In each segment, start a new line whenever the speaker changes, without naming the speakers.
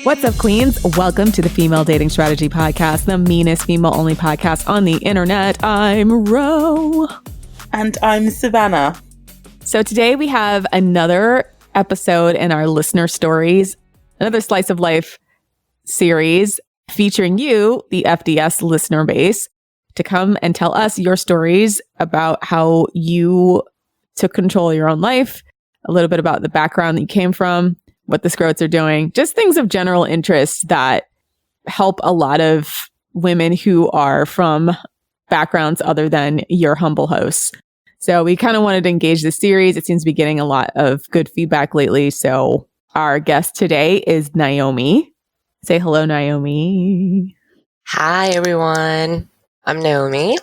What's up, queens? Welcome to the Female Dating Strategy Podcast, the meanest female-only podcast on the internet. I'm Ro.
And I'm Savannah.
So today we have another episode in our listener stories, another slice of life series featuring you, the FDS listener base, to come and tell us your stories about how you took control of your own life, a little bit about the background that you came from, what the Scroats are doing, just things of general interest that help a lot of women who are from backgrounds other than your humble hosts. So we kind of wanted to engage this series. It seems to be getting a lot of good feedback lately. So our guest today is Naomi. Say hello, Naomi.
Hi, everyone. I'm Naomi.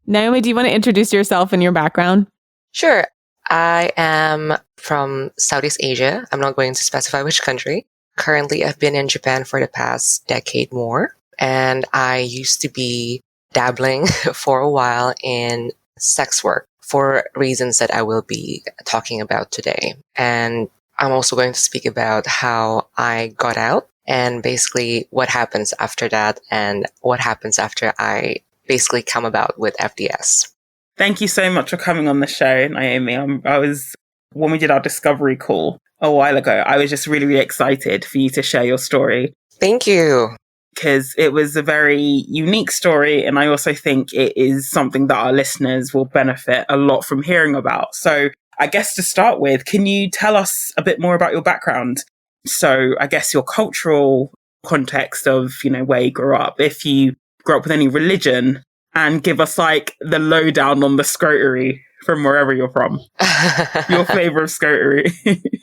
Naomi, do you want to introduce yourself and your background?
Sure. I am from Southeast Asia. I'm not going to specify which country. Currently, I've been in Japan for the past decade more. And I used to be dabbling for a while in sex work for reasons that I will be talking about today. And I'm also going to speak about how I got out and basically what happens after that and what happens after I basically come about with FDS.
Thank you so much for coming on the show, Naomi. When we did our discovery call a while ago, I was just really, really excited for you to share your story.
Thank you.
Because it was a very unique story, and I also think it is something that our listeners will benefit a lot from hearing about. So I guess to start with, can you tell us a bit more about your background? So I guess your cultural context of, where you grew up, if you grew up with any religion, and give us like the lowdown on the scrotery from wherever you're from. Your flavor of scrotery.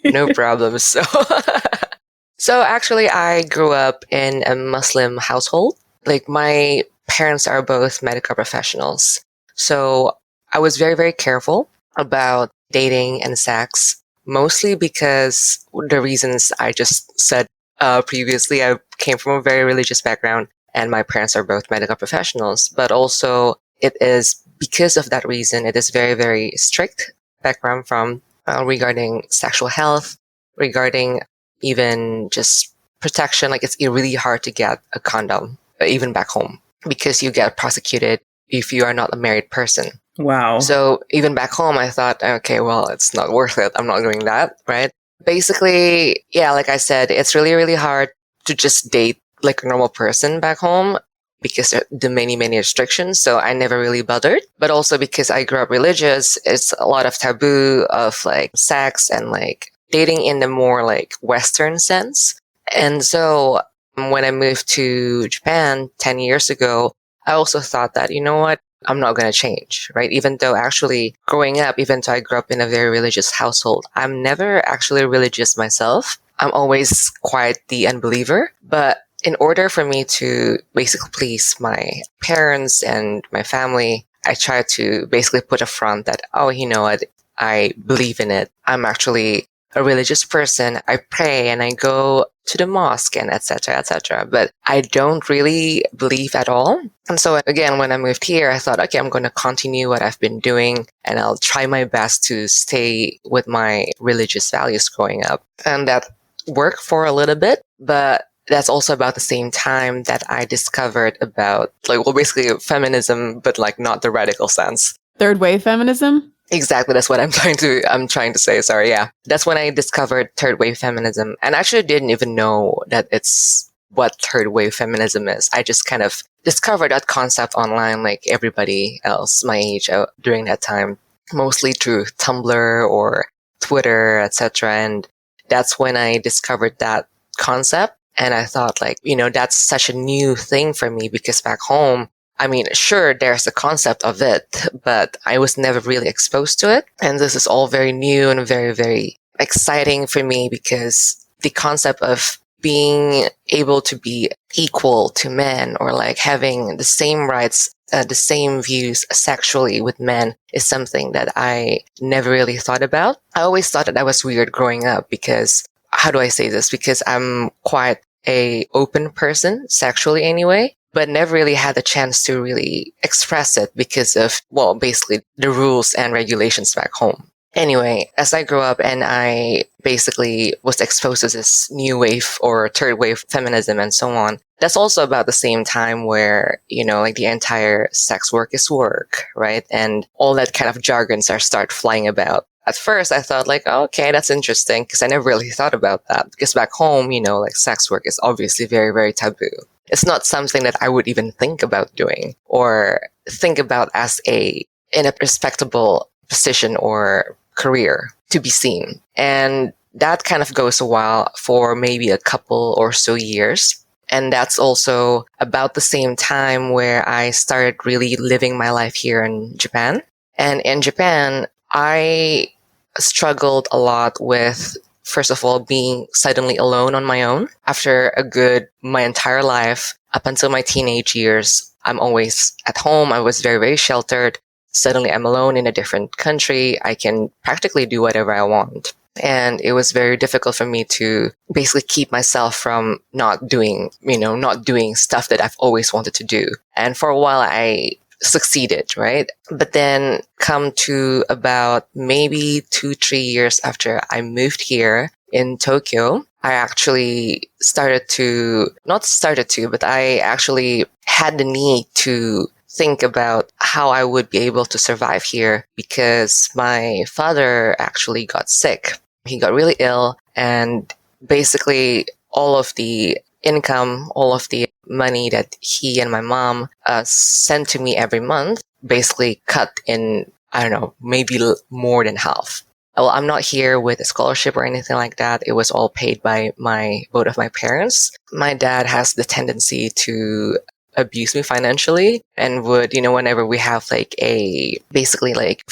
No problem. So actually I grew up in a Muslim household. Like my parents are both medical professionals. So I was very, very careful about dating and sex, mostly because the reasons I just said previously. I came from a very religious background. And my parents are both medical professionals, but also it is because of that reason, it is very, very strict background from regarding sexual health, regarding even just protection. Like it's really hard to get a condom, even back home, because you get prosecuted if you are not a married person.
Wow.
So even back home, I thought, okay, well, it's not worth it. I'm not doing that, right? Basically, yeah, like I said, it's really, really hard to just date like a normal person back home because there are the many, many restrictions. So I never really bothered. But also because I grew up religious, it's a lot of taboo of like sex and like dating in the more like Western sense. And so when I moved to Japan 10 years ago, I also thought that, you know what, I'm not going to change, right? Even though actually growing up, even though I grew up in a very religious household, I'm never actually religious myself. I'm always quite the unbeliever. But in order for me to basically please my parents and my family, I try to basically put a front that, oh, you know what, I believe in it. I'm actually a religious person. I pray and I go to the mosque and etc., etc. But I don't really believe at all. And so again, when I moved here, I thought, okay, I'm going to continue what I've been doing and I'll try my best to stay with my religious values growing up. And that worked for a little bit, but that's also about the same time that I discovered about basically feminism, but like not the radical sense.
Third wave feminism?
Exactly. That's what I'm trying to say. Sorry. Yeah. That's when I discovered third wave feminism, and I actually didn't even know that it's what third wave feminism is. I just kind of discovered that concept online like everybody else my age during that time, mostly through Tumblr or Twitter, etc. And that's when I discovered that concept. And I thought that's such a new thing for me because back home, I mean, sure, there's a concept of it, but I was never really exposed to it. And this is all very new and very, very exciting for me because the concept of being able to be equal to men or like having the same rights, the same views sexually with men is something that I never really thought about. I always thought that I was weird growing up because, how do I say this? Because I'm quite a open person sexually anyway, but never really had the chance to really express it because of, basically the rules and regulations back home. Anyway, as I grew up and I basically was exposed to this new wave or third wave feminism and so on, that's also about the same time where, like the entire sex work is work, right? And all that kind of jargons are start flying about. At first, I thought like, oh, okay, that's interesting because I never really thought about that. Because back home, like sex work is obviously very, very taboo. It's not something that I would even think about doing or think about as in a respectable position or career to be seen. And that kind of goes a while for maybe a couple or so years. And that's also about the same time where I started really living my life here in Japan. And in Japan, I struggled a lot with, first of all, being suddenly alone on my own. After my entire life, up until my teenage years, I'm always at home. I was very, very sheltered. Suddenly I'm alone in a different country. I can practically do whatever I want. And it was very difficult for me to basically keep myself from not doing stuff that I've always wanted to do. And for a while I succeeded, right? But then come to about maybe 2-3 years after I moved here in Tokyo, I actually but I actually had the need to think about how I would be able to survive here because my father actually got sick. He got really ill and basically all of the income, all of the money that he and my mom sent to me every month basically cut in, I don't know, maybe more than half. Well, I'm not here with a scholarship or anything like that. It was all paid by both of my parents. My dad has the tendency to abuse me financially and would, whenever we have for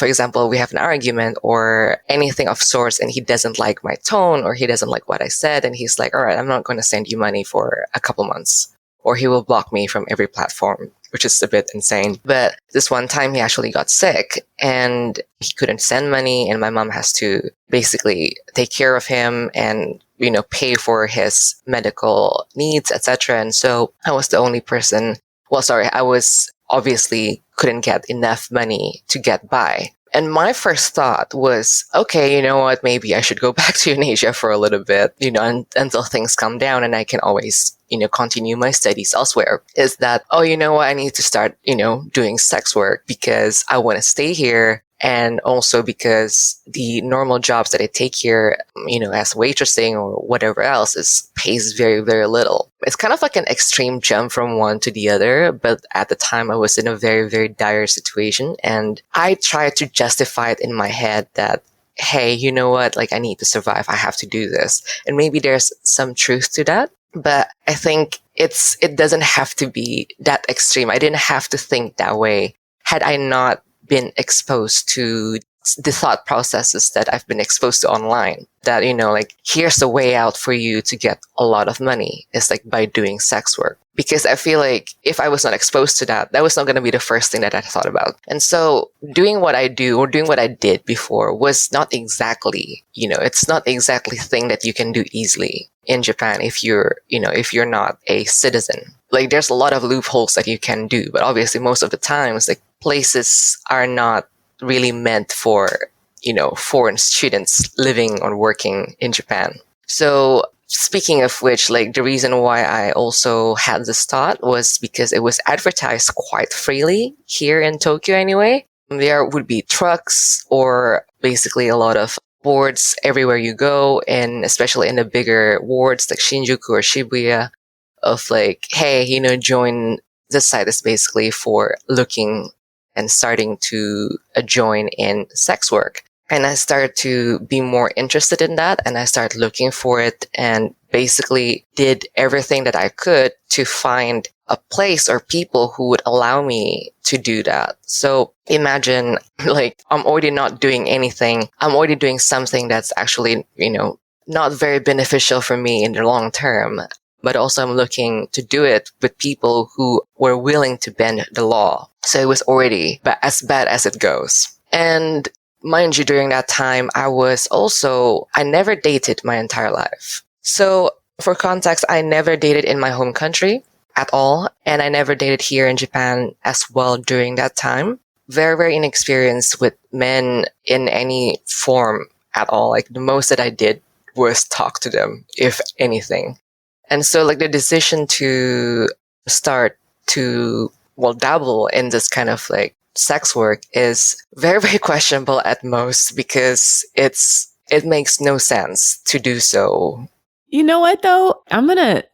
example, we have an argument or anything of sorts and he doesn't like my tone or he doesn't like what I said and he's like, all right, I'm not going to send you money for a couple months, or he will block me from every platform, which is a bit insane. But this one time he actually got sick and he couldn't send money and my mom has to basically take care of him and pay for his medical needs, etc. And so I was the only person. I was obviously couldn't get enough money to get by. And my first thought was, okay, you know what? Maybe I should go back to Indonesia for a little bit, until things calm down and I can always, continue my studies elsewhere. Is that, oh, you know what? I need to start, doing sex work because I want to stay here. And also because the normal jobs that I take here, as waitressing or whatever else pays very, very little. It's kind of like an extreme jump from one to the other. But at the time I was in a very, very dire situation. And I tried to justify it in my head that, hey, you know what? Like I need to survive. I have to do this. And maybe there's some truth to that. But I think it doesn't have to be that extreme. I didn't have to think that way had I not been exposed to the thought processes that I've been exposed to online. That, here's the way out for you to get a lot of money. It's like by doing sex work. Because I feel like if I was not exposed to that, that was not going to be the first thing that I thought about. And so doing what I do or doing what I did before was not exactly, it's not exactly a thing that you can do easily in Japan if you're not a citizen. Like there's a lot of loopholes that you can do, but obviously most of the times, like places are not really meant for, foreign students living or working in Japan. So speaking of which, like the reason why I also had this thought was because it was advertised quite freely here in Tokyo anyway. There would be trucks or basically a lot of boards everywhere you go, and especially in the bigger wards like Shinjuku or Shibuya of like, hey, join this site is basically for looking and starting to join in sex work. And I started to be more interested in that and I started looking for it and basically did everything that I could to find a place or people who would allow me to do that. So imagine like I'm already not doing anything. I'm already doing something that's actually, not very beneficial for me in the long term. But also I'm looking to do it with people who were willing to bend the law. So it was already as bad as it goes. And mind you, during that time, I never dated my entire life. So for context, I never dated in my home country at all. And I never dated here in Japan as well during that time. very, very inexperienced with men in any form at all. Like the most that I did was talk to them, if anything. And so like the decision to start to, well, dabble in this kind of like sex work is very, very questionable at most, because it makes no sense to do so.
You know what, though? I'm going to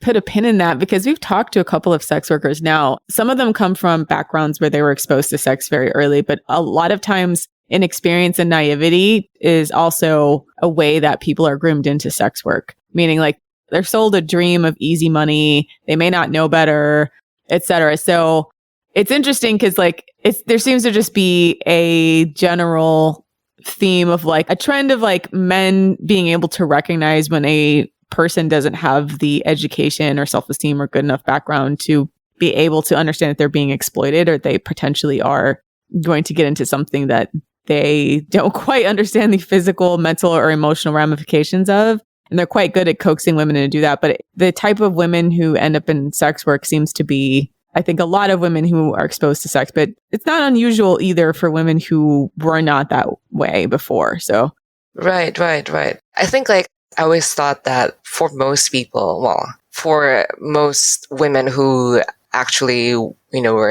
put a pin in that, because we've talked to a couple of sex workers now. Some of them come from backgrounds where they were exposed to sex very early, but a lot of times inexperience and naivety is also a way that people are groomed into sex work, meaning like they're sold a dream of easy money. They may not know better, etc. So it's interesting because like there seems to just be a general theme of like a trend of like men being able to recognize when a person doesn't have the education or self-esteem or good enough background to be able to understand that they're being exploited, or they potentially are going to get into something that they don't quite understand the physical, mental, or emotional ramifications of. And they're quite good at coaxing women to do that. But the type of women who end up in sex work seems to be, I think, a lot of women who are exposed to sex, but it's not unusual either for women who were not that way before. So,
Right. I think like I always thought that for most people, well, for most women who actually, were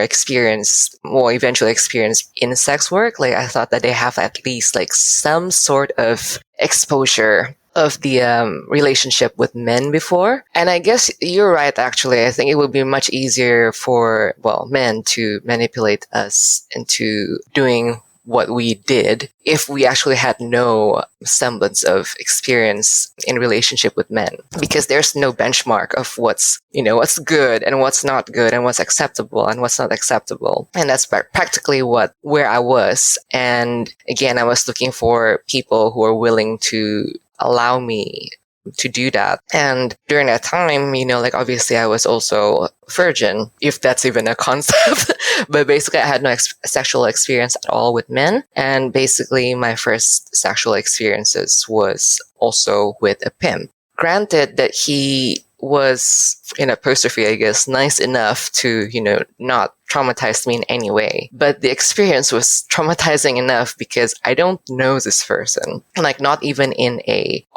eventually experienced in sex work, like I thought that they have at least like some sort of exposure of the relationship with men before. And I guess you're right, actually. I think it would be much easier for, men to manipulate us into doing what we did if we actually had no semblance of experience in relationship with men, because there's no benchmark of what's good and what's not good and what's acceptable and what's not acceptable. And that's practically where I was. And again, I was looking for people who are willing to allow me to do that. And during that time, obviously I was also virgin, if that's even a concept. But basically I had no sexual experience at all with men. And basically my first sexual experiences was also with a pimp. Granted that he was, in apostrophe, I guess, nice enough to, not traumatize me in any way. But the experience was traumatizing enough because I don't know this person. Like, not even in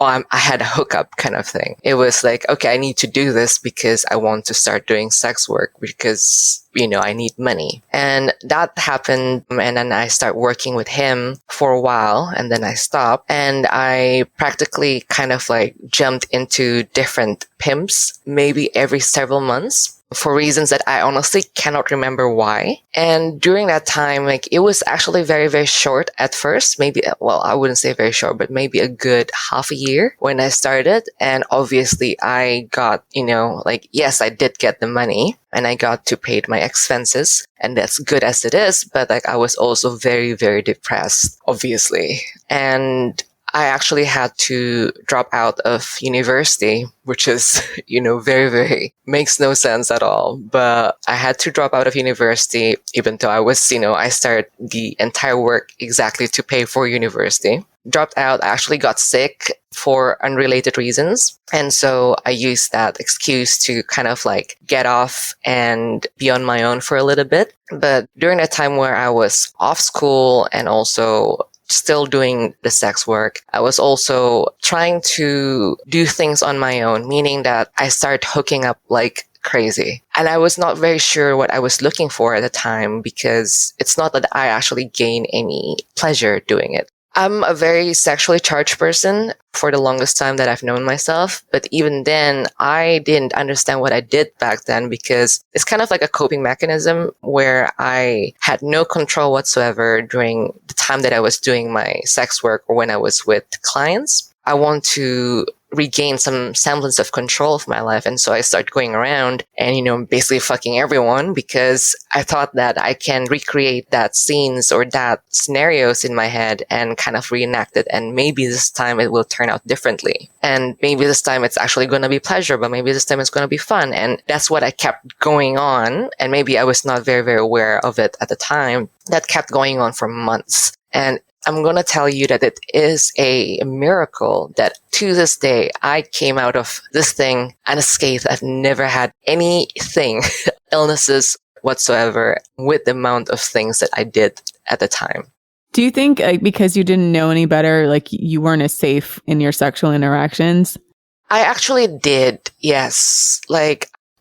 I had a hookup kind of thing. It was like, okay, I need to do this because I want to start doing sex work because, I need money. And that happened. And then I start working with him for a while, and then I stopped. And I practically kind of like jumped into different pimps, maybe every several months, for reasons that I honestly cannot remember why. And during that time, like, it was actually very, very short at first. Maybe, I wouldn't say very short, but maybe a good half a year when I started. And obviously I got, yes, I did get the money and I got to pay my expenses, and that's good as it is. But like, I was also very, very depressed, obviously. And I actually had to drop out of university, which is, very, very makes no sense at all. But I had to drop out of university, even though I was, I started the entire work exactly to pay for university. Dropped out, I actually got sick for unrelated reasons. And so I used that excuse to kind of like get off and be on my own for a little bit. But during that time where I was off school and also still doing the sex work, I was also trying to do things on my own, meaning that I started hooking up like crazy. And I was not very sure what I was looking for at the time, because it's not that I actually gain any pleasure doing it. I'm a very sexually charged person for the longest time that I've known myself. But even then, I didn't understand what I did back then, because it's kind of like a coping mechanism where I had no control whatsoever during the time that I was doing my sex work or when I was with clients. I want to regain some semblance of control of my life. And so I started going around and, basically fucking everyone, because I thought that I can recreate that scenes or that scenarios in my head and kind of reenact it. And maybe this time it will turn out differently. And maybe this time it's actually going to be pleasure, but maybe this time it's going to be fun. And that's what I kept going on. And maybe I was not very, very aware of it at the time. That kept going on for months. And I'm going to tell you that it is a miracle that to this day, I came out of this thing unscathed. I've never had anything, illnesses, whatsoever with the amount of things that I did at the time.
Do you think because you didn't know any better, like you weren't as safe in your sexual interactions?
I actually did, yes.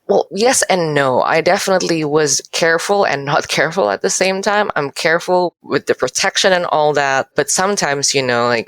Well, yes and no. I definitely was careful and not careful at the same time. I'm careful with the protection and all that. But sometimes,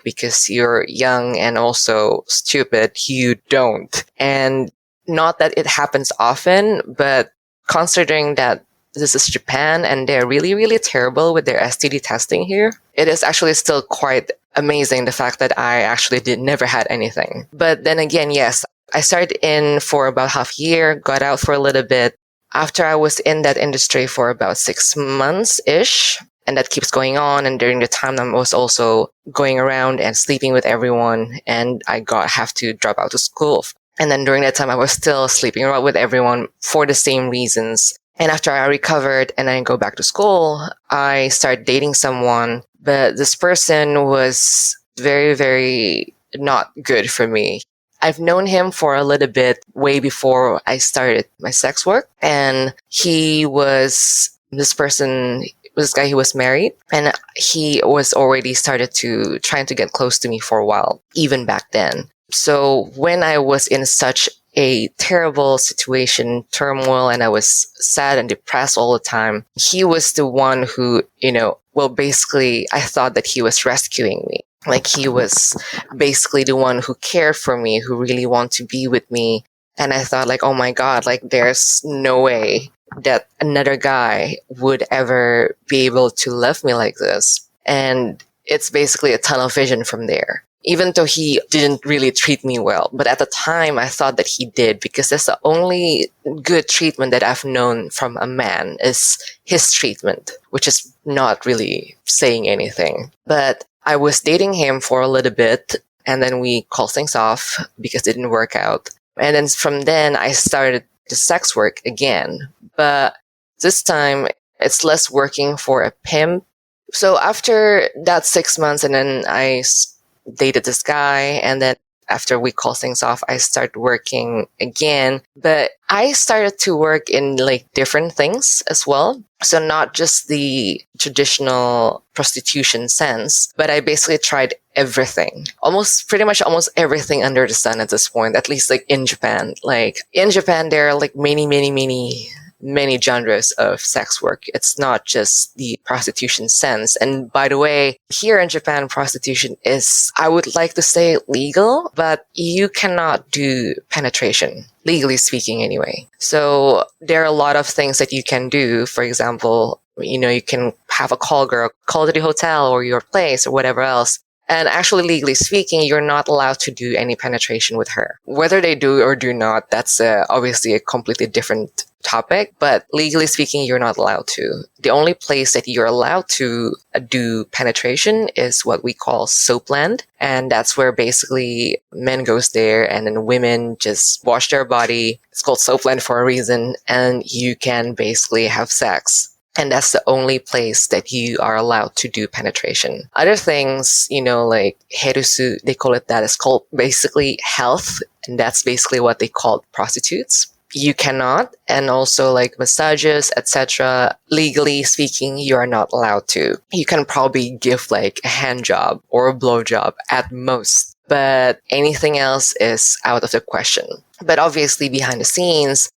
because you're young and also stupid, you don't. And not that it happens often, but considering that this is Japan and they're really, really terrible with their STD testing here, it is actually still quite amazing the fact that I actually never had anything. But then again, yes, I started in for about half a year, got out for a little bit. After I was in that industry for about 6 months-ish, and that keeps going on. And during the time, I was also going around and sleeping with everyone, and I have to drop out of school. And then during that time, I was still sleeping around with everyone for the same reasons. And after I recovered and I go back to school, I started dating someone, but this person was very, very not good for me. I've known him for a little bit way before I started my sex work. And he was this guy, he was married, and he was already started to trying to get close to me for a while, even back then. So when I was in such a terrible situation, turmoil, and I was sad and depressed all the time, he was the one who, basically I thought that he was rescuing me. Like he was basically the one who cared for me, who really wanted to be with me. And I thought like, oh my God, like there's no way that another guy would ever be able to love me like this. And it's basically a tunnel vision from there. Even though he didn't really treat me well. But at the time, I thought that he did, because that's the only good treatment that I've known from a man is his treatment, which is not really saying anything. But I was dating him for a little bit, and then we called things off because it didn't work out. And then from then, I started the sex work again. But this time, it's less working for a pimp. So after that 6 months, and then I dated this guy, and then after we call things off, I started working again. But I started to work in like different things as well. So not just the traditional prostitution sense, but I basically tried everything. Pretty much almost everything under the sun at this point, at least like in Japan. Like in Japan, there are like many genres of sex work. It's not just the prostitution sense. And by the way, here in Japan, prostitution is, I would like to say legal, but you cannot do penetration, legally speaking anyway. So there are a lot of things that you can do. For example, you can have a call girl, call to the hotel or your place or whatever else. And actually, legally speaking, you're not allowed to do any penetration with her. Whether they do or do not, that's obviously a completely different topic. But legally speaking, you're not allowed to. The only place that you're allowed to do penetration is what we call soapland. And that's where basically men goes there and then women just wash their body. It's called soapland for a reason. And you can basically have sex. And that's the only place that you are allowed to do penetration. Other things, like herusu, they call it that. It's called basically health. And that's basically what they call prostitutes. You cannot. And also like massages, etc. Legally speaking, you are not allowed to. You can probably give like a hand job or a blow job at most. But anything else is out of the question. But obviously behind the scenes,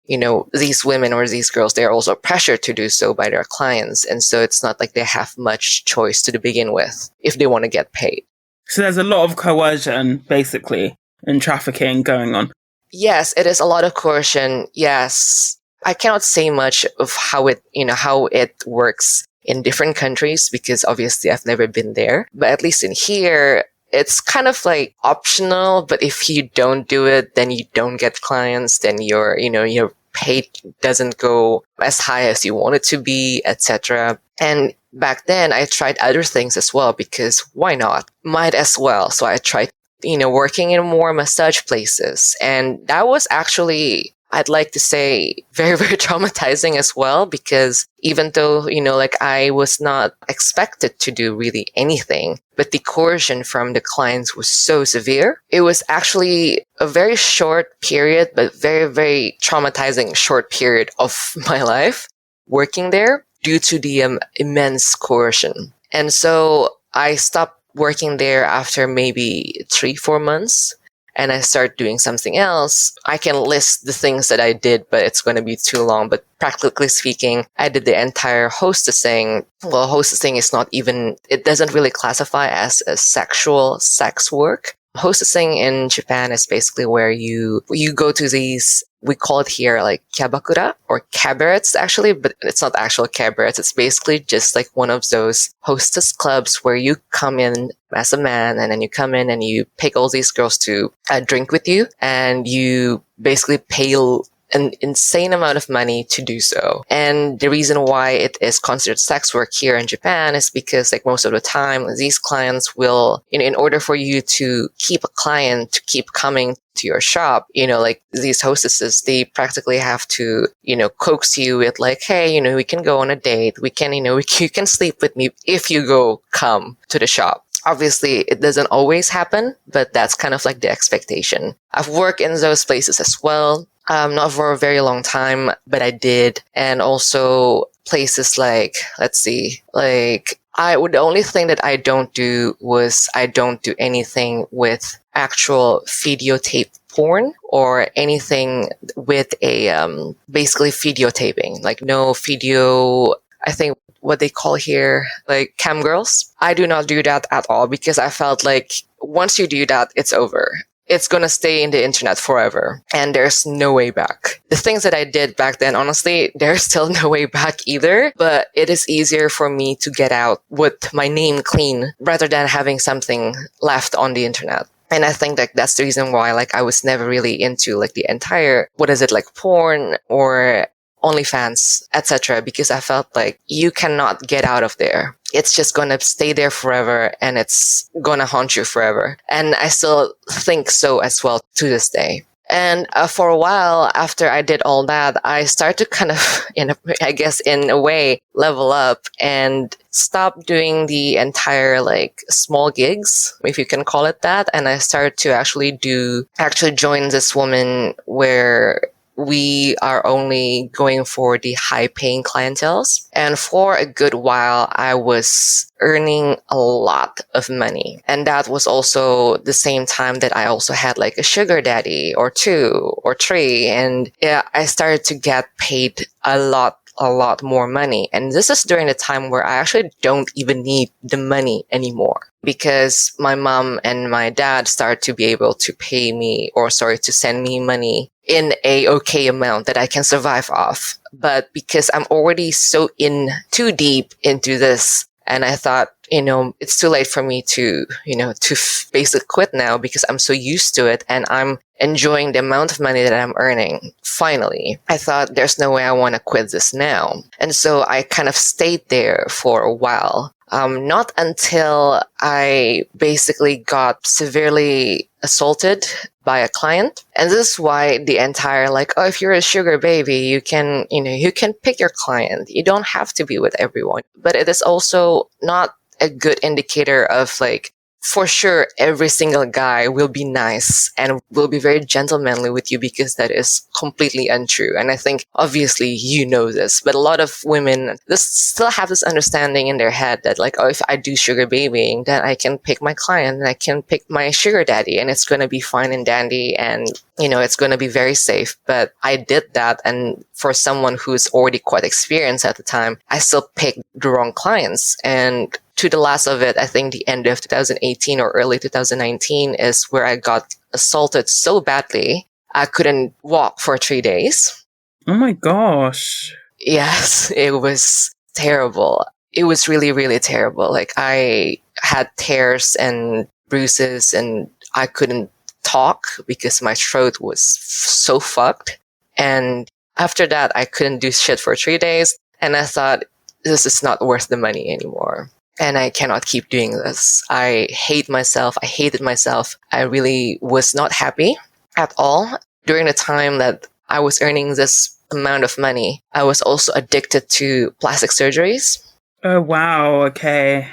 these women or these girls, they are also pressured to do so by their clients. And so it's not like they have much choice to begin with if they want to get paid.
So there's a lot of coercion, basically, and trafficking going on.
Yes, it is a lot of coercion. Yes. I cannot say much of how it works in different countries because obviously I've never been there. But at least in here, it's kind of like optional, but if you don't do it, then you don't get clients, then your pay doesn't go as high as you want it to be, etc. And back then I tried other things as well because why not? Might as well. So I tried, working in more massage places. And that was actually, I'd like to say, very, very traumatizing as well, because even though, I was not expected to do really anything, but the coercion from the clients was so severe. It was actually a very short period, but very, very traumatizing short period of my life. working there due to the immense coercion. And so I stopped working there after maybe 3-4 months. And I start doing something else. I can list the things that I did, but it's going to be too long. But practically speaking, I did the entire hostessing. Well, hostessing is not even, it doesn't really classify as a sexual sex work. Hostessing in Japan is basically where you go to these, we call it here like kyabakura or cabarets actually, but it's not actual cabarets. It's basically just like one of those hostess clubs where you come in as a man and then you come in and you pick all these girls to drink with you, and you basically pay an insane amount of money to do so. And the reason why it is considered sex work here in Japan is because like most of the time, these clients will, in order for you to keep a client to keep coming to your shop, like these hostesses, they practically have to, coax you with like, hey, we can go on a date. We can, you can sleep with me if you come to the shop. Obviously, it doesn't always happen, but that's kind of like the expectation. I've worked in those places as well. Not for a very long time, but I did. And also places like, let's see, like the only thing that I don't do was I don't do anything with actual videotape porn or anything with a, basically videotaping, like no video, I think what they call here, like cam girls. I do not do that at all because I felt like once you do that, it's over. It's going to stay in the internet forever and there's no way back. The things that I did back then, honestly, there's still no way back either, but it is easier for me to get out with my name clean rather than having something left on the internet. And I think that that's the reason why like I was never really into like the entire, like porn or OnlyFans, etc. because I felt like you cannot get out of there. It's just going to stay there forever and it's going to haunt you forever. And I still think so as well to this day. And for a while after I did all that, I started to kind of, in a way, level up and stop doing the entire like small gigs, if you can call it that. And I started to actually join this woman where we are only going for the high paying clienteles. And for a good while, I was earning a lot of money. And that was also the same time that I also had like a sugar daddy or 2 or 3. And yeah, I started to get paid a lot more money. And this is during the time where I actually don't even need the money anymore because my mom and my dad started to be able to to send me money in a okay amount that I can survive off. But because I'm already so too deep into this, and I thought, it's too late for me to basically quit now because I'm so used to it and I'm enjoying the amount of money that I'm earning. Finally, I thought there's no way I want to quit this now. And so I kind of stayed there for a while. Not until I basically got severely assaulted by a client. And this is why the entire if you're a sugar baby, you can pick your client. You don't have to be with everyone. But it is also not a good indicator of for sure, every single guy will be nice and will be very gentlemanly with you because that is completely untrue. And I think obviously you know this, but a lot of women still have this understanding in their head that if I do sugar babying, then I can pick my client and I can pick my sugar daddy and it's going to be fine and dandy and, it's going to be very safe. But I did that. And for someone who's already quite experienced at the time, I still picked the wrong clients. And to the last of it, I think the end of 2018 or early 2019 is where I got assaulted so badly, I couldn't walk for 3 days.
Oh my gosh.
Yes, it was terrible. It was really, really terrible. I had tears and bruises and I couldn't talk because my throat was so fucked. And after that, I couldn't do shit for 3 days. And I thought, this is not worth the money anymore. And I cannot keep doing this. I hate myself. I hated myself. I really was not happy at all. During the time that I was earning this amount of money, I was also addicted to plastic surgeries.
Oh, wow. Okay.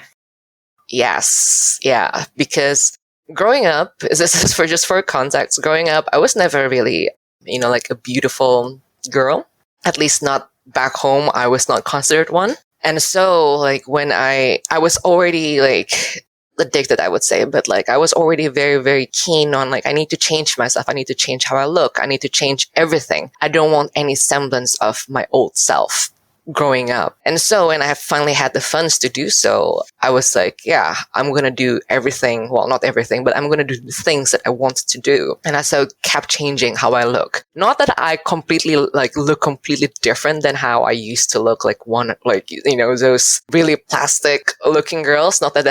Yes. Yeah. Because growing up, this is for context, growing up, I was never really, a beautiful girl. At least not back home, I was not considered one. And so like when I was already like addicted, I would say, but like I was already very, very keen on like, I need to change myself. I need to change how I look. I need to change everything. I don't want any semblance of my old self growing up. And so when I finally had the funds to do so, I was like, yeah, I'm going to do everything. Well, not everything, but I'm going to do the things that I wanted to do. And I so kept changing how I look. Not that I completely like look completely different than how I used to look like those really plastic looking girls. Not that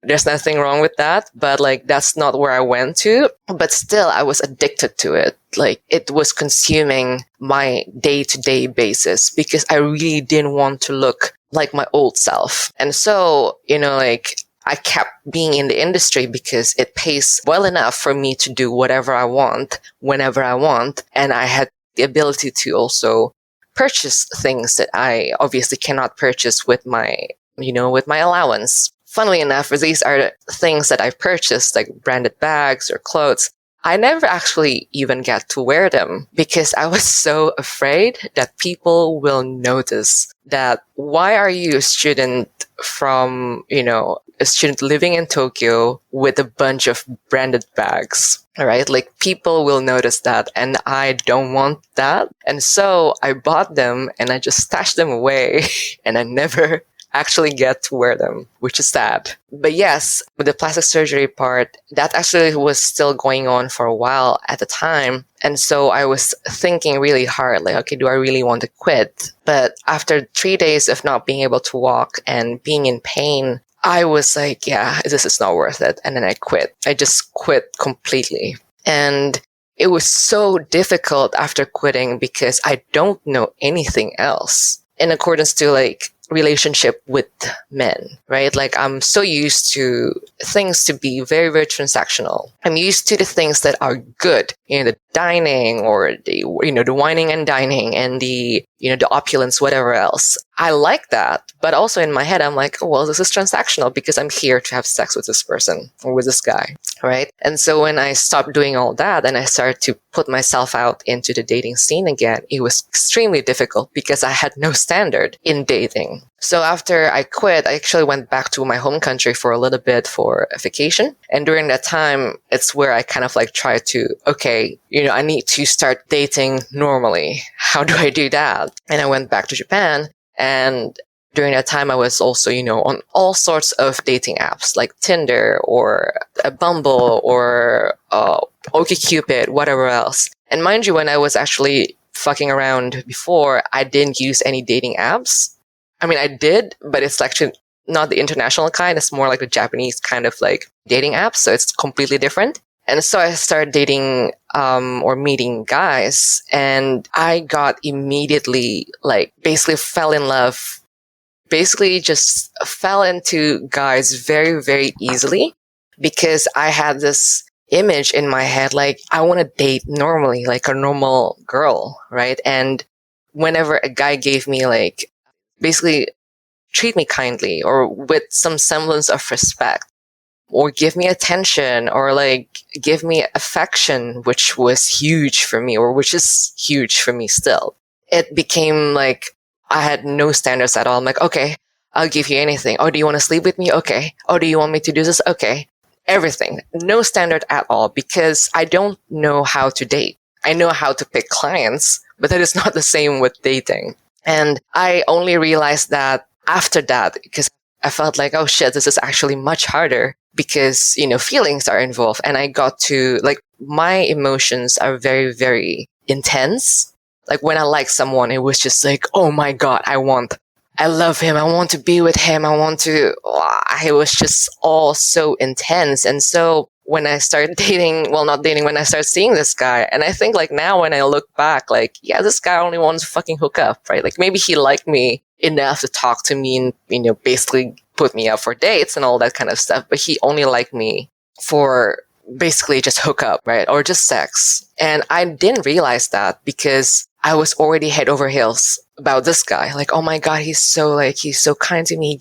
there's nothing wrong with that, but like that's not where I went to. But still, I was addicted to it. Like it was consuming my day-to-day basis because I really didn't want to look like my old self. And so, like I kept being in the industry because it pays well enough for me to do whatever I want, whenever I want. And I had the ability to also purchase things that I obviously cannot purchase with my allowance. Funnily enough, these are things that I've purchased, like branded bags or clothes. I never actually even get to wear them because I was so afraid that people will notice that why are you a student from, a student living in Tokyo with a bunch of branded bags, all right? Like people will notice that and I don't want that. And so I bought them and I just stashed them away and I never actually get to wear them, which is sad. But yes, with the plastic surgery part, that actually was still going on for a while at the time. And so I was thinking really hard, like, okay, do I really want to quit? But after 3 days of not being able to walk and being in pain, I was like, yeah, this is not worth it. And then I quit. I just quit completely. And it was so difficult after quitting because I don't know anything else in accordance to like relationship with men, right? Like I'm so used to things to be very, very transactional. I'm used to the things that are good, the dining or the wining and dining and the opulence, whatever else. I like that. But also in my head, I'm like, oh, well, this is transactional because I'm here to have sex with this person or with this guy, right? And so when I stopped doing all that and I started to put myself out into the dating scene again, it was extremely difficult because I had no standard in dating. So after I quit, I actually went back to my home country for a little bit for a vacation. And during that time, it's where I kind of like tried to, okay, I need to start dating normally. How do I do that? And I went back to Japan. And during that time, I was also, on all sorts of dating apps like Tinder or a Bumble or OkCupid, whatever else. And mind you, when I was actually fucking around before, I didn't use any dating apps. I mean, I did, but it's actually not the international kind. It's more like the Japanese kind of like dating apps. So it's completely different. And so I started dating or meeting guys, and I got immediately like basically fell in love, basically just fell into guys very, very easily because I had this image in my head like I want to date normally, like a normal girl, right? And whenever a guy gave me like basically treat me kindly or with some semblance of respect, or give me attention or like give me affection, which was huge for me or which is huge for me still. It became like I had no standards at all. I'm like, okay, I'll give you anything. Oh, do you want to sleep with me? Okay. Oh, do you want me to do this? Okay. Everything. No standard at all because I don't know how to date. I know how to pick clients, but that is not the same with dating. And I only realized that after that because I felt like, oh shit, this is actually much harder because, feelings are involved. And I got to, like, my emotions are very, very intense. Like, when I like someone, it was just like, oh my God, I love him. I want to be with him. It was just all so intense. And so when I started when I started seeing this guy, and I think like now when I look back, like, yeah, this guy only wants to fucking hook up, right? Like maybe he liked me enough to talk to me and, basically put me up for dates and all that kind of stuff. But he only liked me for basically just hook up, right? Or just sex. And I didn't realize that because I was already head over heels about this guy. Like, oh my God, he's so kind to me.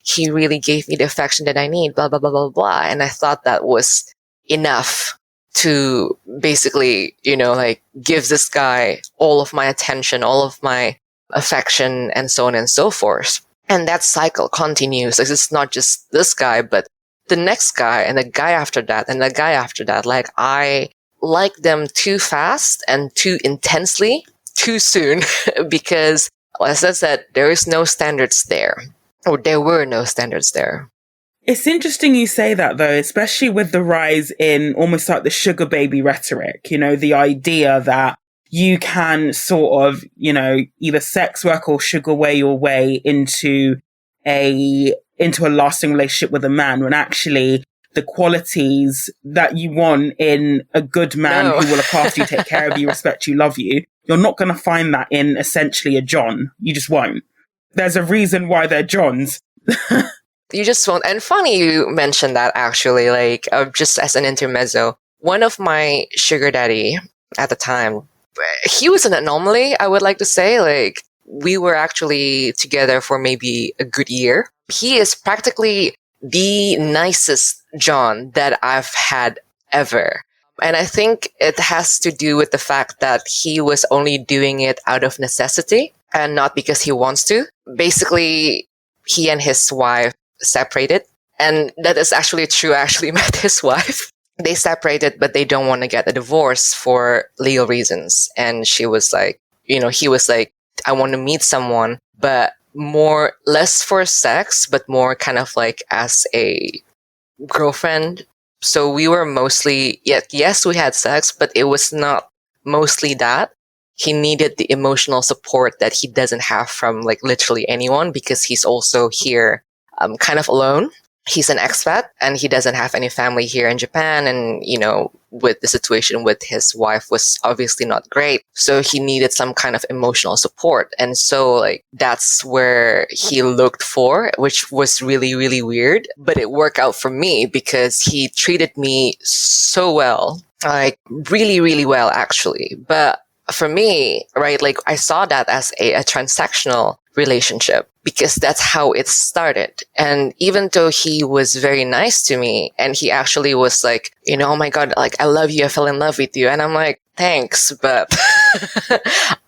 He really gave me the affection that I need, blah, blah, blah, blah, blah. And I thought that was enough to basically, like give this guy all of my attention, all of my affection, and so on and so forth. And that cycle continues. Like, it's not just this guy, but the next guy and the guy after that and the guy after that. Like, I like them too fast and too intensely, too soon, because as I said, there is no standards there, or there were no standards there.
It's interesting you say that, though, especially with the rise in almost like the sugar baby rhetoric, the idea that you can sort of, either sex work or sugar way your way into a lasting relationship with a man, when actually the qualities that you want in a good man who will look after you, take care of you, respect you, love you, you're not going to find that in essentially a John. You just won't. There's a reason why they're Johns.
You just won't. And funny you mentioned that, actually, like, just as an intermezzo, one of my sugar daddy at the time, he was an anomaly, I would like to say. Like, we were actually together for maybe a good year. He is practically the nicest John that I've had ever. And I think it has to do with the fact that he was only doing it out of necessity and not because he wants to. Basically, he and his wife separated. And that is actually true. I actually met his wife. They separated, but they don't want to get a divorce for legal reasons. And she was like, he was like, I want to meet someone, but less for sex, but more kind of like as a girlfriend. So we were mostly, yes, we had sex, but it was not mostly that. He needed the emotional support that he doesn't have from like literally anyone, because he's also here kind of alone. He's an expat and he doesn't have any family here in Japan. And, with the situation with his wife was obviously not great. So he needed some kind of emotional support. And so like that's where he looked for, which was really, really weird. But it worked out for me because he treated me so well, like really, really well, actually. But for me, right, like I saw that as a transactional relationship because that's how it started. And even though he was very nice to me and he actually was like, oh my God, like I love you, I fell in love with you. And I'm like, thanks, but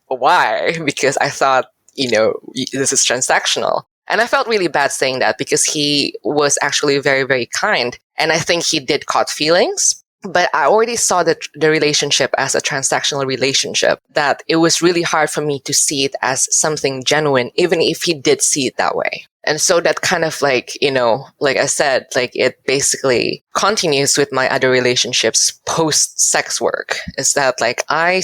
why? Because I thought, this is transactional. And I felt really bad saying that because he was actually very, very kind. And I think he did caught feelings. But I already saw the relationship as a transactional relationship, that it was really hard for me to see it as something genuine, even if he did see it that way. And so that kind of like, like I said, like it basically continues with my other relationships post sex work, is that like I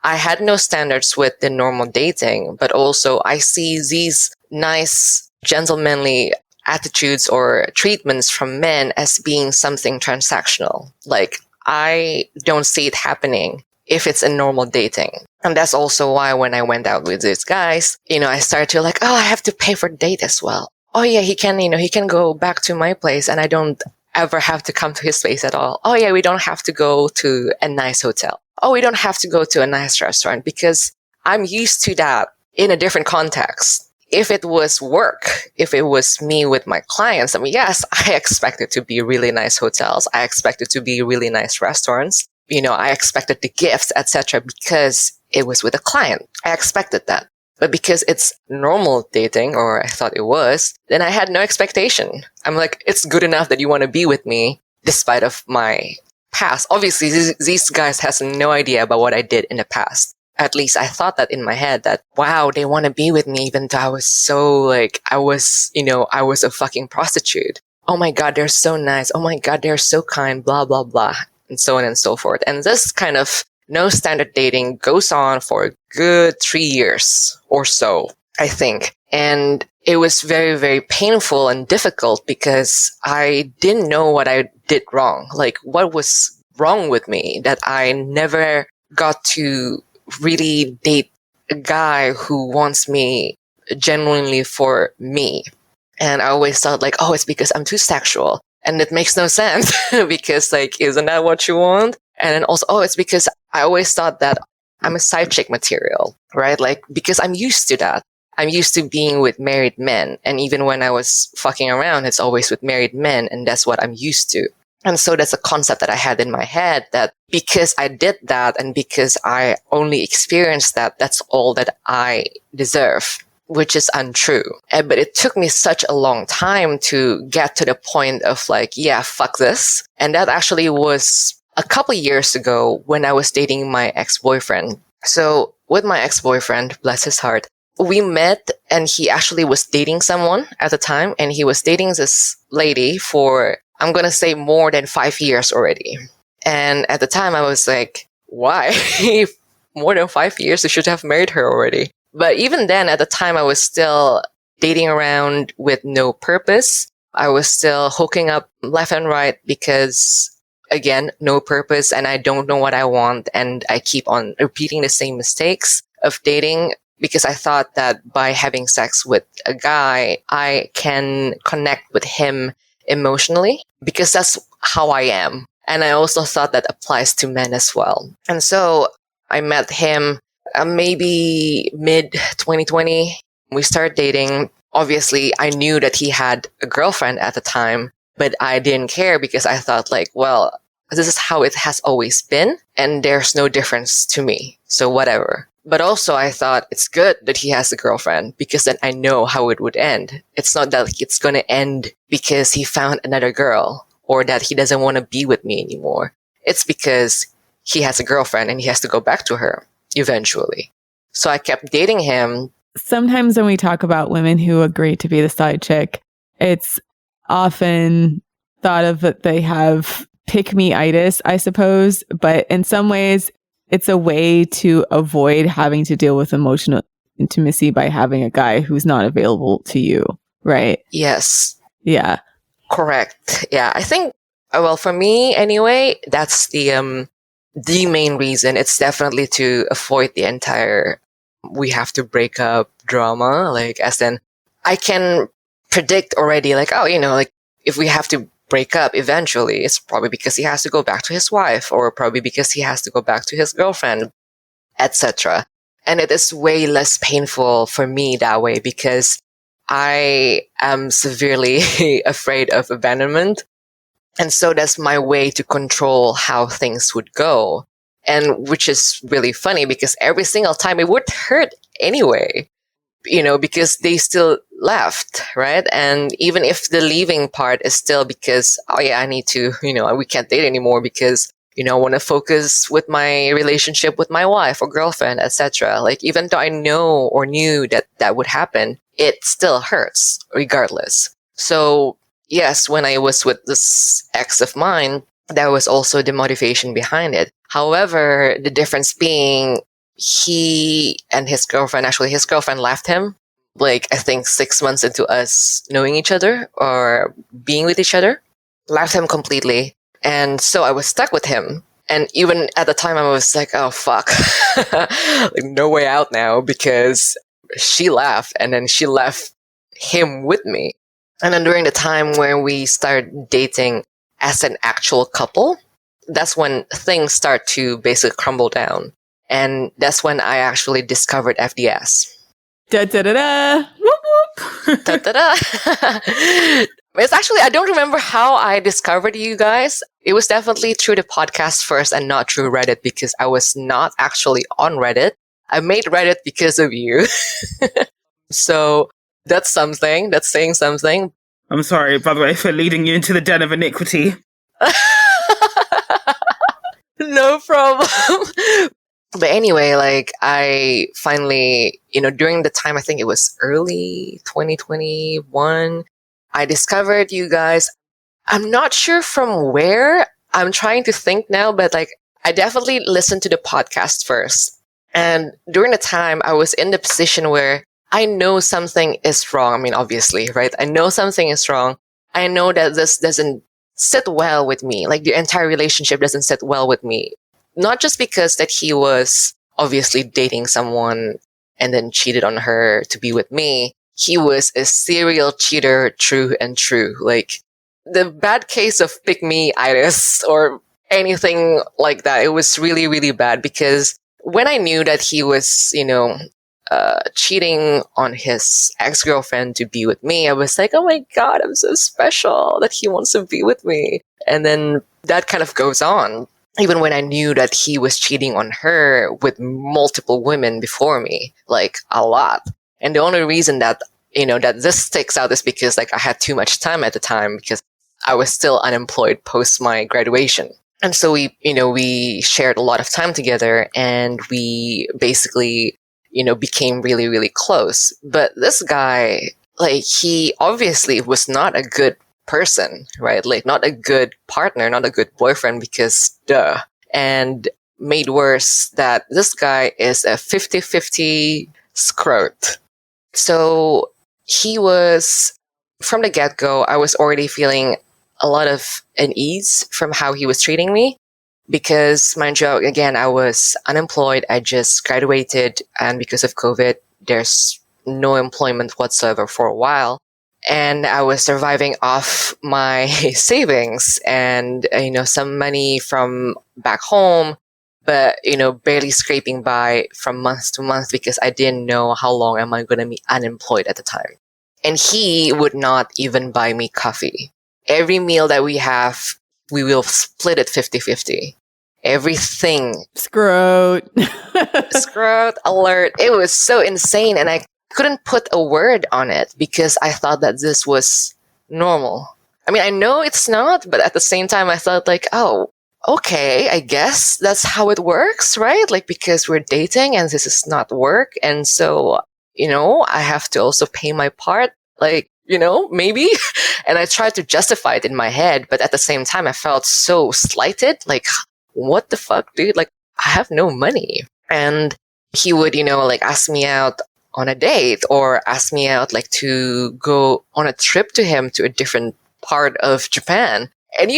had no standards with the normal dating, but also I see these nice, gentlemanly attitudes or treatments from men as being something transactional. Like, I don't see it happening if it's in normal dating. And that's also why when I went out with these guys, I started to like, oh, I have to pay for date as well. Oh yeah, he can go back to my place and I don't ever have to come to his place at all. Oh yeah, we don't have to go to a nice hotel. Oh, we don't have to go to a nice restaurant because I'm used to that in a different context. If it was work, if it was me with my clients, I mean, yes, I expect it to be really nice hotels. I expect it to be really nice restaurants. I expected the gifts, etc., because it was with a client. I expected that. But because it's normal dating, or I thought it was, then I had no expectation. I'm like, it's good enough that you want to be with me despite of my past. Obviously, these guys has no idea about what I did in the past. At least I thought that in my head that, wow, they want to be with me even though I was so like, I was a fucking prostitute. Oh my God, they're so nice. Oh my God, they're so kind, blah, blah, blah, and so on and so forth. And this kind of no standard dating goes on for a good 3 years or so, I think. And it was very, very painful and difficult because I didn't know what I did wrong. Like, what was wrong with me that I never got to really date a guy who wants me genuinely for me. And I always thought like, oh, it's because I'm too sexual. And it makes no sense because like, isn't that what you want? And then also, oh, it's because I always thought that I'm a side chick material, right? Like, because I'm used to that. I'm used to being with married men. And even when I was fucking around, it's always with married men. And that's what I'm used to. And so that's a concept that I had in my head, that because I did that and because I only experienced that, that's all that I deserve, which is untrue. But it took me such a long time to get to the point of like, yeah, fuck this. And that actually was a couple years ago when I was dating my ex-boyfriend. So with my ex-boyfriend, bless his heart, we met and he actually was dating someone at the time, and he was dating this lady for, I'm going to say, more than 5 years already. And at the time I was like, why? More than 5 years? You should have married her already. But even then, at the time, I was still dating around with no purpose. I was still hooking up left and right because, again, no purpose, and I don't know what I want. And I keep on repeating the same mistakes of dating because I thought that by having sex with a guy, I can connect with him emotionally because that's how I am. And I also thought that applies to men as well. And so I met him maybe mid 2020. We started dating. Obviously, I knew that he had a girlfriend at the time, but I didn't care because I thought like, well, this is how it has always been, and there's no difference to me. So whatever. But also I thought it's good that he has a girlfriend because then I know how it would end. It's not that it's going to end because he found another girl or that he doesn't want to be with me anymore. It's because he has a girlfriend and he has to go back to her eventually. So I kept dating him.
Sometimes when we talk about women who agree to be the side chick, it's often thought of that they have pick-me-itis, I suppose. But in some ways, it's a way to avoid having to deal with emotional intimacy by having a guy who's not available to you, right?
Yes.
Yeah.
Correct. Yeah. I think, well, for me anyway, that's the main reason. It's definitely to avoid the entire we have to break up drama. Like, as in, I can predict already, like, oh, like if we have to break up eventually, it's probably because he has to go back to his wife, or probably because he has to go back to his girlfriend, etc. And it is way less painful for me that way because I am severely afraid of abandonment. And so that's my way to control how things would go. And which is really funny because every single time it would hurt anyway, because they still left, right? And even if the leaving part is still because, oh yeah, I need to, we can't date anymore because, I want to focus with my relationship with my wife or girlfriend, etc. Like, even though I know or knew that that would happen, it still hurts regardless. So yes, when I was with this ex of mine, that was also the motivation behind it. However, the difference being he and his girlfriend, actually his girlfriend left him, like I think 6 months into us knowing each other or being with each other, left him completely. And so I was stuck with him. And even at the time I was like, oh fuck, like no way out now because she left and then she left him with me. And then during the time when we started dating as an actual couple, that's when things start to basically crumble down. And that's when I actually discovered FDS.
Da da da da. Whoop whoop.
Da da da. It's actually, I don't remember how I discovered you guys. It was definitely through the podcast first and not through Reddit because I was not actually on Reddit. I made Reddit because of you. So that's something. That's saying something.
I'm sorry, by the way, for leading you into the den of iniquity.
No problem. But anyway, like I finally, during the time, I think it was early 2021, I discovered you guys. I'm not sure from where. I'm trying to think now, but like I definitely listened to the podcast first. And during the time, I was in the position where I know something is wrong. I mean, obviously, right? I know something is wrong. I know that this doesn't sit well with me. Like the entire relationship doesn't sit well with me. Not just because that he was obviously dating someone and then cheated on her to be with me. He was a serial cheater, true and true. Like the bad case of pick-me-itis or anything like that. It was really, really bad because when I knew that he was, cheating on his ex-girlfriend to be with me, I was like, oh my God, I'm so special that he wants to be with me. And then that kind of goes on. Even when I knew that he was cheating on her with multiple women before me, like a lot. And the only reason that, that this sticks out is because like I had too much time at the time because I was still unemployed post my graduation. And so we shared a lot of time together and we basically, became really, really close. But this guy, like he obviously was not a good person, right? Like not a good partner, not a good boyfriend because duh. And made worse that this guy is a 50-50 scrote. So he was, from the get-go, I was already feeling a lot of unease from how he was treating me. Because, mind you, again, I was unemployed. I just graduated. And because of COVID, there's no employment whatsoever for a while. And I was surviving off my savings and, some money from back home, but, barely scraping by from month to month because I didn't know how long am I going to be unemployed at the time. And he would not even buy me coffee. Every meal that we have, we will split it 50-50. Everything.
Scrote.
Scrote alert. It was so insane. And I couldn't put a word on it because I thought that this was normal. I mean, I know it's not, but at the same time, I thought like, oh, okay, I guess that's how it works, right? Like, because we're dating and this is not work. And so, I have to also pay my part, like, maybe. And I tried to justify it in my head, but at the same time, I felt so slighted. Like, what the fuck, dude? Like, I have no money. And he would, like ask me out on a date or ask me out like to go on a trip to him to a different part of Japan. And,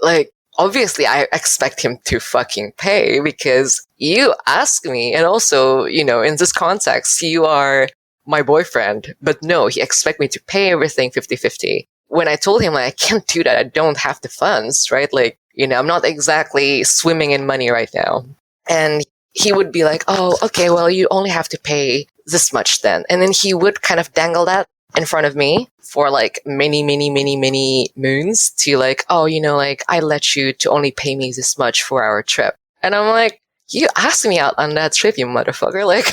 like, obviously I expect him to fucking pay because you ask me. And also, in this context, you are my boyfriend. But no, he expects me to pay everything 50-50. When I told him, like, I can't do that. I don't have the funds, right? Like, I'm not exactly swimming in money right now. And he would be like, oh, okay, well, you only have to pay this much then. And then he would kind of dangle that in front of me for like many, many, many, many moons to like, oh, like I let you to only pay me this much for our trip. And I'm like, you asked me out on that trip, you motherfucker. Like,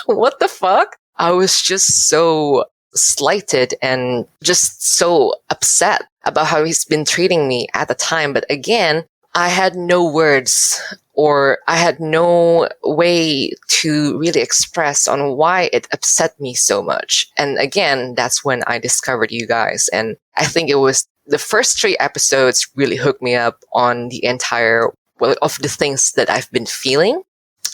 what the fuck? I was just so slighted and just so upset about how he's been treating me at the time. But again, I had no words or I had no way to really express on why it upset me so much. And again, that's when I discovered you guys. And I think it was the first 3 episodes really hooked me up on the entire, of the things that I've been feeling,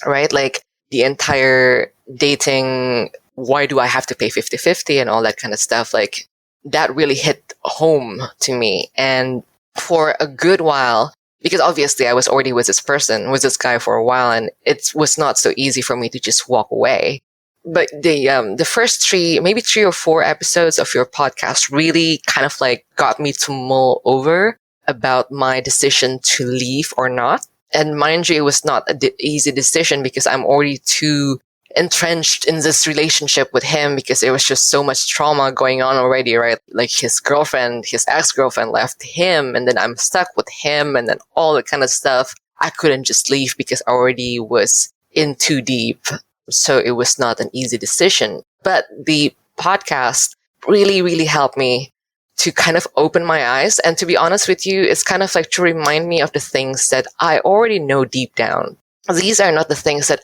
right? Like the entire dating, why do I have to pay 50-50 and all that kind of stuff? Like that really hit home to me. And for a good while, because obviously I was already with this guy for a while, and it was not so easy for me to just walk away. But the first 3, maybe 3 or 4 episodes of your podcast really kind of like got me to mull over about my decision to leave or not. And mind you, it was not an easy decision because I'm already too entrenched in this relationship with him because there was just so much trauma going on already, right? Like his ex-girlfriend left him and then I'm stuck with him and then all that kind of stuff. I couldn't just leave because I already was in too deep. So it was not an easy decision. But the podcast really, really helped me to kind of open my eyes. And to be honest with you, it's kind of like to remind me of the things that I already know deep down. These are not the things that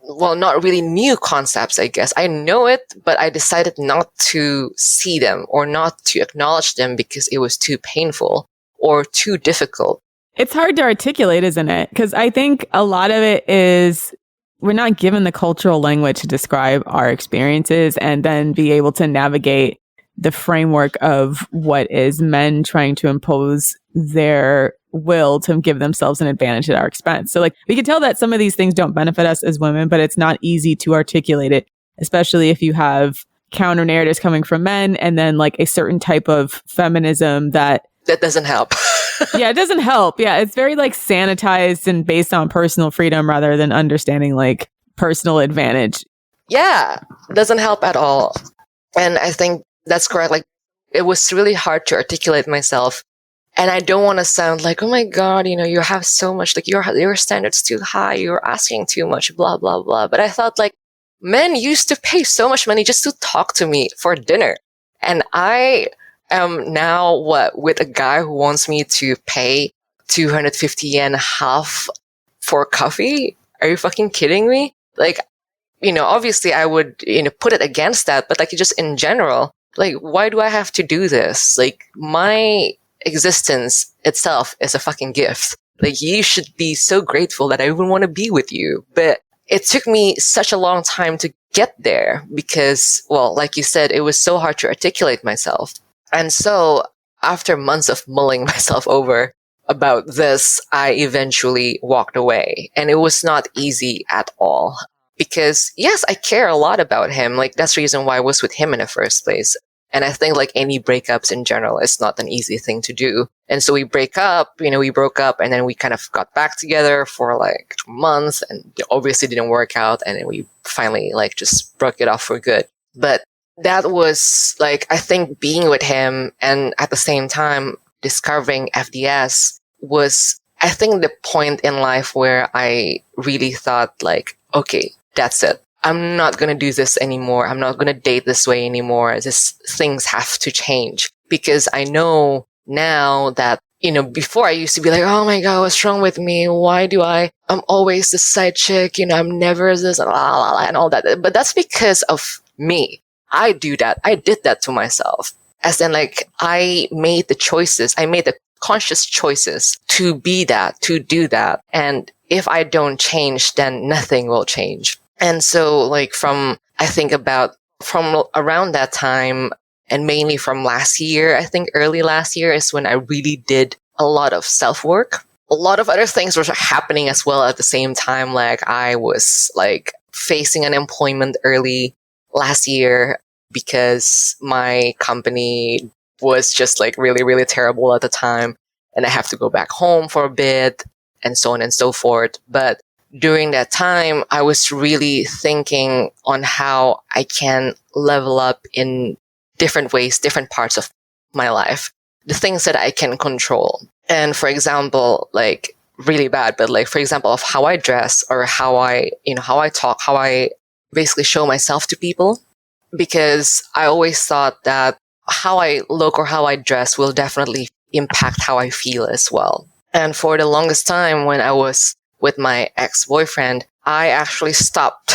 not really new concepts, I guess. I know it, but I decided not to see them or not to acknowledge them because it was too painful or too difficult.
It's hard to articulate, isn't it? Because I think a lot of it is we're not given the cultural language to describe our experiences and then be able to navigate the framework of what is men trying to impose their will to give themselves an advantage at our expense. So like we can tell that some of these things don't benefit us as women, but it's not easy to articulate it, especially if you have counter narratives coming from men and then like a certain type of feminism that
doesn't help.
Yeah, it doesn't help. Yeah, it's very like sanitized and based on personal freedom rather than understanding like personal advantage.
Yeah, doesn't help at all. And I think that's correct. Like it was really hard to articulate myself. And I don't want to sound like, oh my God, you have so much, like your standards too high, you're asking too much, blah, blah, blah. But I thought like men used to pay so much money just to talk to me for dinner. And I am now with a guy who wants me to pay 250 yen half for coffee? Are you fucking kidding me? Like, obviously I would, put it against that, but like just in general, like, why do I have to do this? Like, my existence itself is a fucking gift. Like, you should be so grateful that I even want to be with you. But it took me such a long time to get there because, well, like you said, it was so hard to articulate myself. And so after months of mulling myself over about this, I eventually walked away. And it was not easy at all. Because yes, I care a lot about him. Like, that's the reason why I was with him in the first place. And I think like any breakups in general, it's not an easy thing to do. And so we broke up and then we kind of got back together for like months and it obviously didn't work out. And then we finally like just broke it off for good. But that was like, I think being with him and at the same time discovering FDS was, I think, the point in life where I really thought like, okay, that's it. I'm not going to do this anymore. I'm not going to date this way anymore. Things have to change because I know now that, before I used to be like, oh my God, what's wrong with me? Why I'm always the side chick, I'm never this and all that. But that's because of me. I do that. I did that to myself. As in like, I made the conscious choices to be that, to do that. And if I don't change, then nothing will change. And so like from around that time and mainly from last year, I think early last year is when I really did a lot of self-work. A lot of other things were happening as well at the same time. Like I was like facing unemployment early last year because my company was just like really, really terrible at the time. And I have to go back home for a bit and so on and so forth. But during that time, I was really thinking on how I can level up in different ways, different parts of my life, the things that I can control. And for example, like really bad, but like, for example, of how I dress or how I talk, how I basically show myself to people. Because I always thought that how I look or how I dress will definitely impact how I feel as well. And for the longest time when I was with my ex-boyfriend, I actually stopped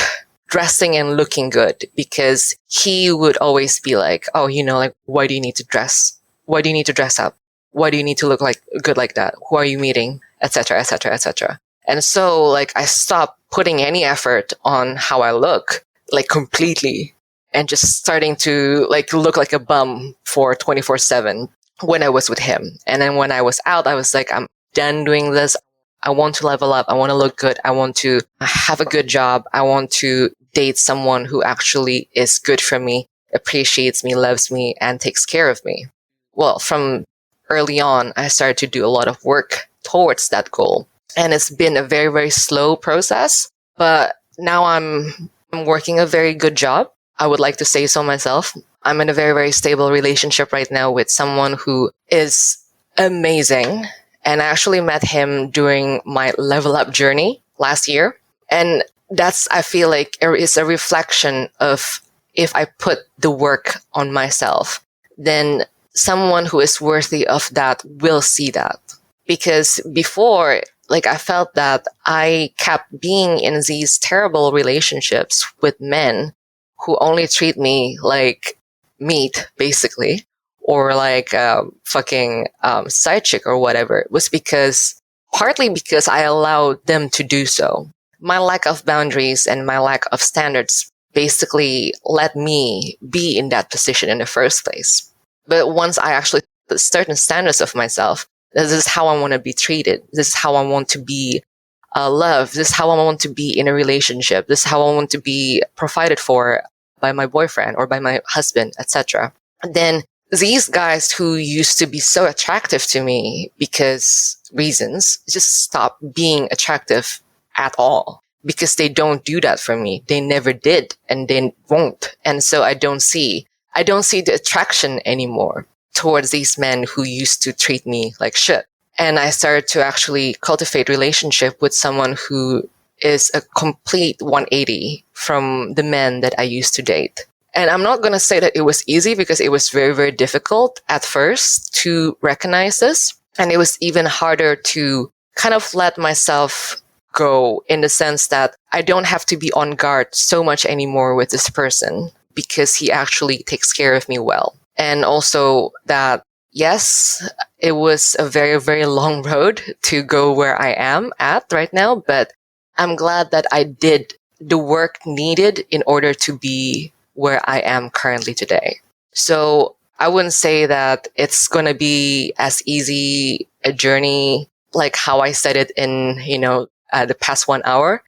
dressing and looking good because he would always be like, oh, like, why do you need to dress? Why do you need to dress up? Why do you need to look like good like that? Who are you meeting? Etc., etc., etc. And so like I stopped putting any effort on how I look, like completely, and just starting to like look like a bum for 24/7 when I was with him. And then when I was out, I was like, I'm done doing this. I want to level up. I want to look good. I want to have a good job. I want to date someone who actually is good for me, appreciates me, loves me, and takes care of me. Well, from early on, I started to do a lot of work towards that goal. And it's been a very, very slow process. But now I'm working a very good job. I would like to say so myself. I'm in a very, very stable relationship right now with someone who is amazing. And I actually met him during my level up journey last year. And I feel like it's a reflection of if I put the work on myself, then someone who is worthy of that will see that. Because before, like I felt that I kept being in these terrible relationships with men who only treat me like meat, basically, or like fucking side chick or whatever. It was partly because I allowed them to do so. My lack of boundaries and my lack of standards basically let me be in that position in the first place. But once I actually put certain standards of myself, this is how I want to be treated. This is how I want to be loved. This is how I want to be in a relationship. This is how I want to be provided for by my boyfriend or by my husband, etc. Then these guys who used to be so attractive to me because reasons just stop being attractive at all because they don't do that for me. They never did and they won't. And so I don't see the attraction anymore. towards these men who used to treat me like shit. And I started to actually cultivate relationship with someone who is a complete 180 from the men that I used to date. And I'm not going to say that it was easy, because it was very, very difficult at first to recognize this. And it was even harder to kind of let myself go, in the sense that I don't have to be on guard so much anymore with this person, because he actually takes care of me well. And also that, yes, it was a very, very long road to go where I am at right now, but I'm glad that I did the work needed in order to be where I am currently today. So I wouldn't say that it's going to be as easy a journey like how I said it in, the past 1 hour.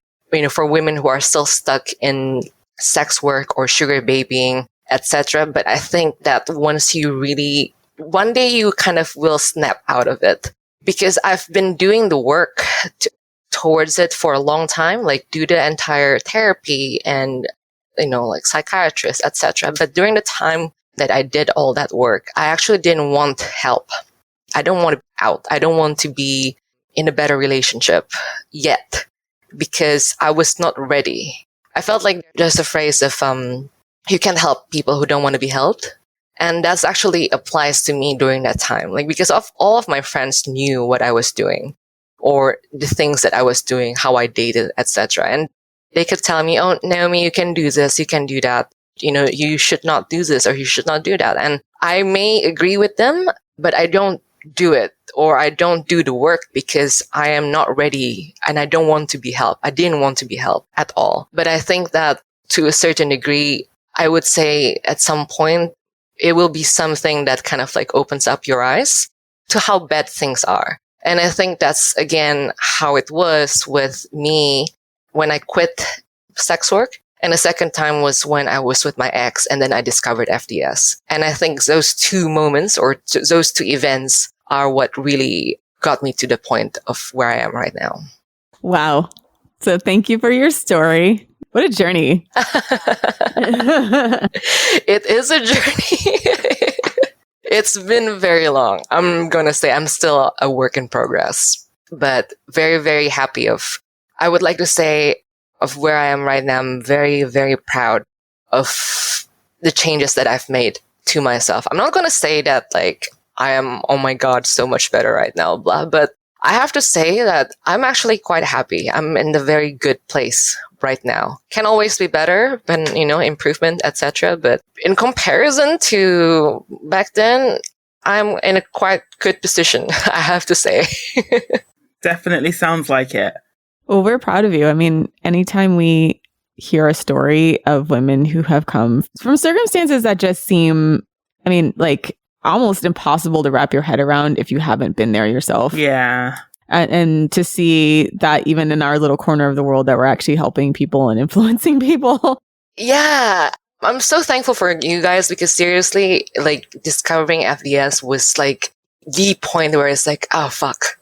For women who are still stuck in sex work or sugar babying, etc. But I think that once you really, one day you kind of will snap out of it, because I've been doing the work towards it for a long time, like do the entire therapy and, like psychiatrist, etc. But during the time that I did all that work, I actually didn't want help. I don't want to be out. I don't want to be in a better relationship yet, because I was not ready. I felt like there's a phrase of, you can't help people who don't want to be helped. And that's actually applies to me during that time. Like, because all of my friends knew what I was doing, or the things that I was doing, how I dated, etc. And they could tell me, oh, Naomi, you can do this, you can do that. You should not do this, or you should not do that. And I may agree with them, but I don't do it, or I don't do the work, because I am not ready and I don't want to be helped. I didn't want to be helped at all. But I think that to a certain degree, I would say at some point, it will be something that kind of like opens up your eyes to how bad things are. And I think that's, again, how it was with me when I quit sex work. And the second time was when I was with my ex, and then I discovered FDS. And I think those two moments, or those two events, are what really got me to the point of where I am right now.
Wow. So thank you for your story. What a journey.
It is a journey. It's been very long. I'm going to say I'm still a work in progress, but very, very happy I would like to say of where I am right now. I'm very, very proud of the changes that I've made to myself. I'm not going to say that like I am, oh my God, so much better right now, blah, but I have to say that I'm actually quite happy. I'm in the very good place right now. Can always be better, but improvement, etc. But in comparison to back then, I'm in a quite good position, I have to say.
Definitely sounds like it.
Well, we're proud of you. I mean, anytime we hear a story of women who have come from circumstances that just seem, like almost impossible to wrap your head around if you haven't been there yourself.
Yeah.
And to see that even in our little corner of the world that we're actually helping people and influencing people.
Yeah. I'm so thankful for you guys, because seriously, like discovering FDS was like the point where it's like, oh, fuck,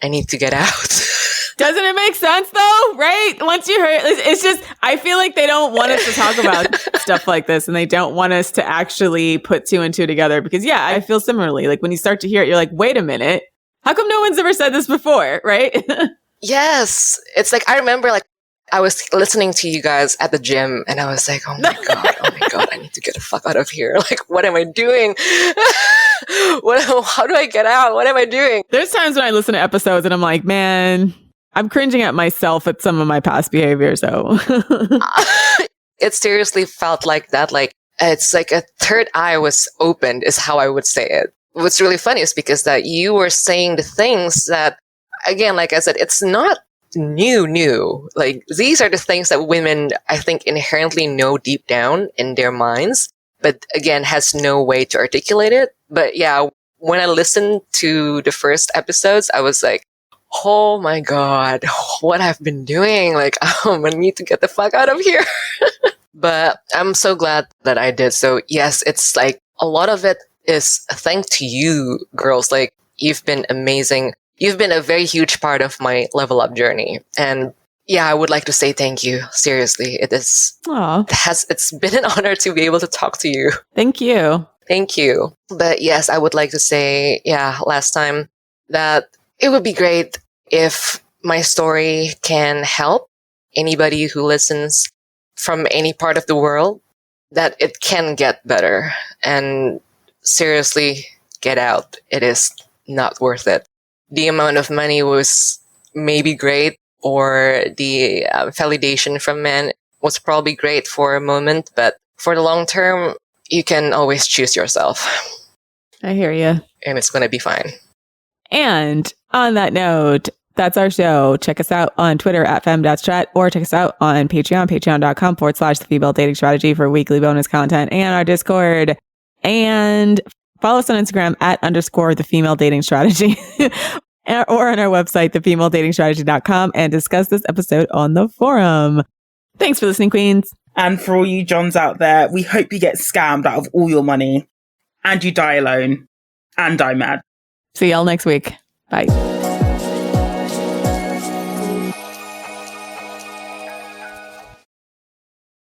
I need to get out.
Doesn't it make sense though? Right? Once you heard, it's just, I feel like they don't want us to talk about stuff like this, and they don't want us to actually put two and two together, because yeah, I feel similarly. Like when you start to hear it, you're like, wait a minute, how come no one's ever said this before? Right?
Yes. It's like, I remember like I was listening to you guys at the gym, and I was like, oh my God, I need to get the fuck out of here. Like, what am I doing? How do I get out? What am I doing?
There's times when I listen to episodes and I'm like, man, I'm cringing at myself at some of my past behavior. So
it seriously felt like that. Like, it's like a third eye was opened, is how I would say it. What's really funny is because that you were saying the things that, again, like I said, it's not new. Like, these are the things that women, I think, inherently know deep down in their minds, but again, has no way to articulate it. But yeah, when I listened to the first episodes, I was like, oh my God, what I've been doing. Like, I need to get the fuck out of here. But I'm so glad that I did. So yes, it's like a lot of it is a thank to you girls. Like, you've been amazing. You've been a very huge part of my level up journey. And yeah, I would like to say thank you. Seriously, it's been an honor to be able to talk to you.
Thank you.
Thank you. But yes, I would like to say, last time that it would be great if my story can help anybody who listens from any part of the world, that it can get better. And seriously, get out. It is not worth it. The amount of money was maybe great, or the validation from men was probably great for a moment, but for the long term, you can always choose yourself.
I hear you.
And it's going to be fine.
And on that note, that's our show. Check us out on Twitter at fem.strat, or check us out on Patreon, patreon.com/the female dating strategy for weekly bonus content and our Discord. And follow us on Instagram at _the female dating strategy or on our website, thefemaledatingstrategy.com, and discuss this episode on the forum. Thanks for listening, Queens.
And for all you Johns out there, we hope you get scammed out of all your money and you die alone and die mad.
See y'all next week. Bye.